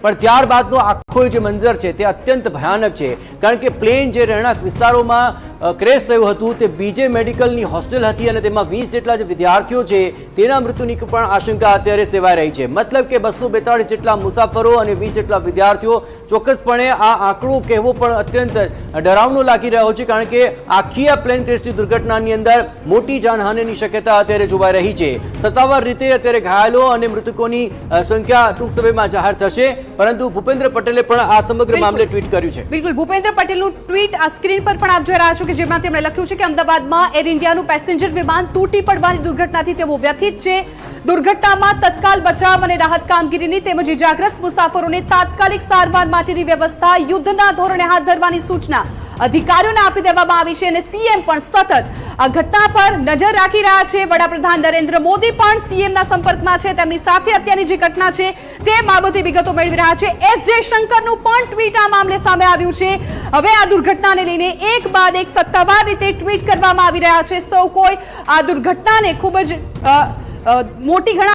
પણ ત્યારબાદનો આખો જે મંજર છે તે અત્યંત ભયાનક છે, કારણ કે પ્લેન જે રહેણાંક વિસ્તારોમાં ક્રેશ થયું હતું તે બીજે મેડિકલની હોસ્ટેલ હતી અને તેમાં 20 જેટલા જે વિદ્યાર્થીઓ છે તેના મૃત્યુની પણ આશંકા અત્યારે સેવાઈ રહી છે। મતલબ કે 242 જેટલા મુસાફરો અને 20 જેટલા વિદ્યાર્થીઓ, ચોક્કસપણે આ આંકડો કહેવો પણ અત્યંત ડરાવનો લાગી રહ્યો છે, કારણ કે આખી આ પ્લેન ક્રેશની દુર્ઘટનાની અંદર મોટી જાનહાનિની શક્યતા અત્યારે જોવાઈ રહી છે। સત્તાવાર રીતે અત્યારે ઘાયલો અને મૃતકોની સંખ્યા ટૂંક સમયમાં જાહેર થશે, પરંતુ ભૂપેન્દ્ર પટેલે પણ આ સમગ્ર મામલે ટ્વીટ કર્યું છે। બિલકુલ, ભૂપેન્દ્ર પટેલનું ટ્વીટ આ સ્ક્રીન પર પણ આપ જોઈ રહ્યા છો કે જેમાં તેમણે લખ્યું છે કે અમદાવાદમાં એર ઇન્ડિયાનું પેસેન્જર વિમાન તૂટી પડવાની દુર્ઘટનાથી તેઓ વ્યથિત છે। દુર્ઘટનામાં તત્કાલ બચાવ અને રાહત કામગીરીની તેમજ ઇજાગ્રસ્ત મુસાફરોને તાત્કાલિક સારવાર માટેની વ્યવસ્થા યુદ્ધના ધોરણે હાથ ધરવાની સૂચના અધિકારીઓને આપી દેવામાં આવી છે અને સીએમ પણ સતત આ ઘટના પર નજર રાખી રહ્યા છે। વડાપ્રધાન નરેન્દ્ર મોદી પણ સીએમના સંપર્કમાં છે, તેમની સાથે અત્યારની જે ઘટના છે તે બાબતે વિગતો મેળવી રહ્યા છે। એસ જયશંકરનું પણ ટ્વીટ આ મામલે સામે આવ્યું છે। હવે આ દુર્ઘટનાને લઈને એક બાદ એક સત્તાવાર રીતે ટ્વીટ કરવામાં આવી રહ્યા છે। સૌ કોઈ આ દુર્ઘટનાને ખૂબ જ મોટી